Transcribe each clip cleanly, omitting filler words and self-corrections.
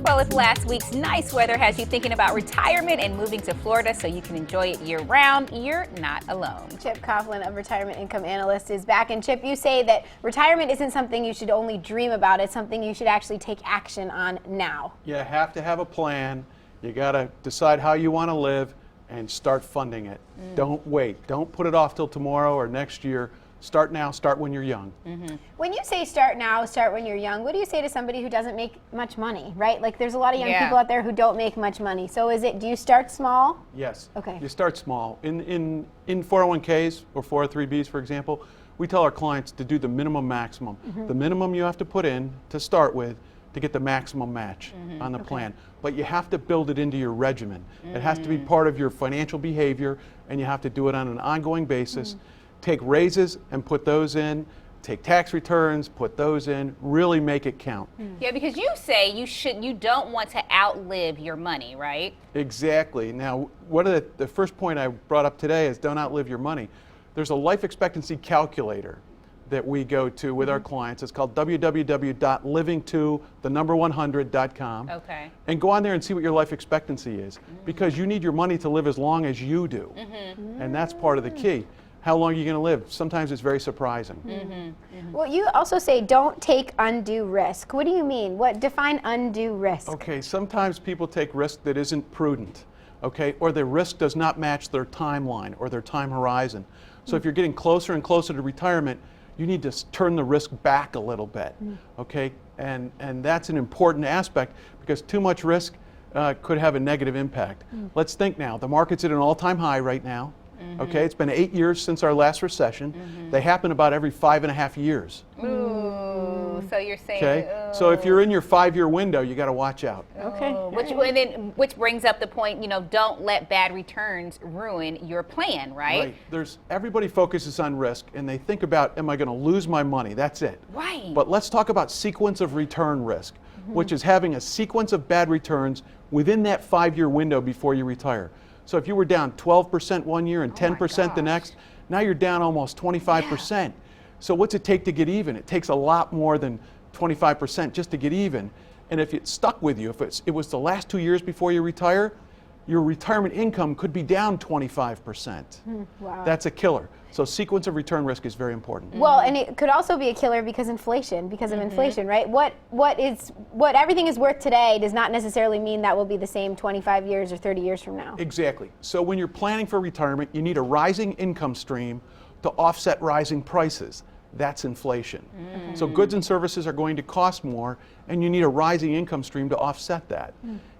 Well, if last week's nice weather has you thinking about retirement and moving to Florida so you can enjoy it year-round, you're not alone. Chip Coughlin, a retirement income analyst, is back. And Chip, you say that retirement isn't something you should only dream about. It's something you should actually take action on now. You have to have a plan. You got to decide how you want to live and start funding it. Don't wait. Don't put it off till tomorrow or next year. Start now. Start when you're young. When you say start now, start when you're young, what do you say to somebody who doesn't make much money, right? Like there's a lot of young people out there who don't make much money. So do you start small? Yes. Okay. You start small. In 401ks or 403bs, for example, we tell our clients to do the minimum maximum. The minimum you have to put in to start with to get the maximum match on the plan. But you have to build it into your regimen. It has to be part of your financial behavior, and you have to do it on an ongoing basis. Take raises and put those in. Take tax returns, put those in. Really make it count. Yeah, because you say you don't want to outlive your money, right? Exactly. Now, one of the first point I brought up today is don't outlive your money. There's a life expectancy calculator that we go to with our clients. It's called www.livingto100.com. Okay. And go on there and see what your life expectancy is, because you need your money to live as long as you do. And that's part of the key. How long are you going to live? Sometimes it's very surprising. Well, you also say don't take undue risk. What do you mean? Define undue risk? Okay, sometimes people take risk that isn't prudent, okay, or the risk does not match their timeline or their time horizon. So if you're getting closer and closer to retirement, you need to turn the risk back a little bit, okay? And that's an important aspect, because too much risk could have a negative impact. Let's think now. The market's at an all-time high right now. Okay, it's been 8 years since our last recession. They happen about every 5.5 years. Ooh, so you're saying. Okay, so if you're in your 5-year window, you got to watch out. Okay. Which brings up the point, don't let bad returns ruin your plan, right? Everybody focuses on risk and they think about, am I going to lose my money? That's it. Right. But let's talk about sequence of return risk, which is having a sequence of bad returns within that 5-year window before you retire. So if you were down 12% one year and 10% the next, now you're down almost 25%. So what's it take to get even? It takes a lot more than 25% just to get even. And if it stuck with you, if it was the last 2 years before you retire, your retirement income could be down 25%. Wow. That's a killer. So sequence of return risk is very important. Well, and it could also be a killer because of inflation, right? What everything is worth today does not necessarily mean that will be the same 25 years or 30 years from now. Exactly. So when you're planning for retirement, you need a rising income stream to offset rising prices. That's inflation. So goods and services are going to cost more, and you need a rising income stream to offset that.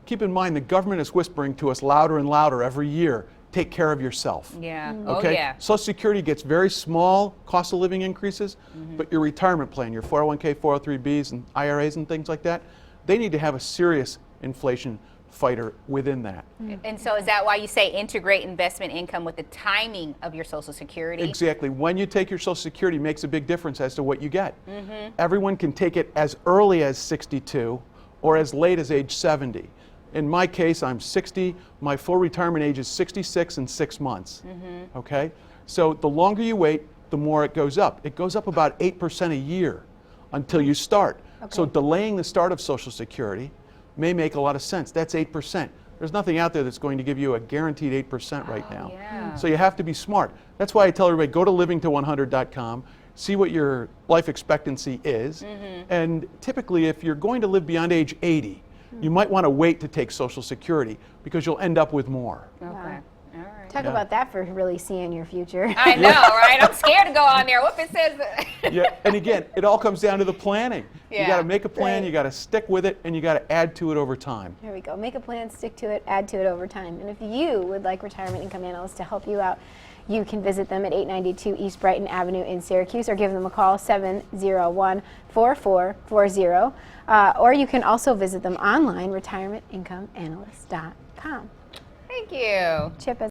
Keep in mind, the government is whispering to us louder and louder every year, take care of yourself. Yeah. Okay? Oh, yeah. Social Security gets very small cost of living increases, but your retirement plan, your 401k, 403bs, and IRAs and things like that, they need to have a serious inflation fighter within that. And so is that why you say integrate investment income with the timing of your Social Security? Exactly. When you take your Social Security makes a big difference as to what you get. Everyone can take it as early as 62 or as late as age 70. In my case, I'm 60. My full retirement age is 66 and 6 months. Okay? So the longer you wait, the more it goes up. It goes up about 8% a year until you start. So delaying the start of Social Security may make a lot of sense. That's 8%. There's nothing out there that's going to give you a guaranteed 8% right now. Yeah. So you have to be smart. That's why I tell everybody, go to livingto100.com, see what your life expectancy is, and typically if you're going to live beyond age 80, you might want to wait to take Social Security because you'll end up with more. Okay. All right. Talk about that for really seeing your future. I know, right? I'm scared to go on there. What if it says? Yeah, and again, it all comes down to the planning. You got to make a plan, you got to stick with it, and you got to add to it over time. There we go. Make a plan, stick to it, add to it over time. And if you would like Retirement Income Analysts to help you out, you can visit them at 892 East Brighton Avenue in Syracuse, or give them a call, 701-4440. Or you can also visit them online, retirementincomeanalyst.com. Thank you. Chip,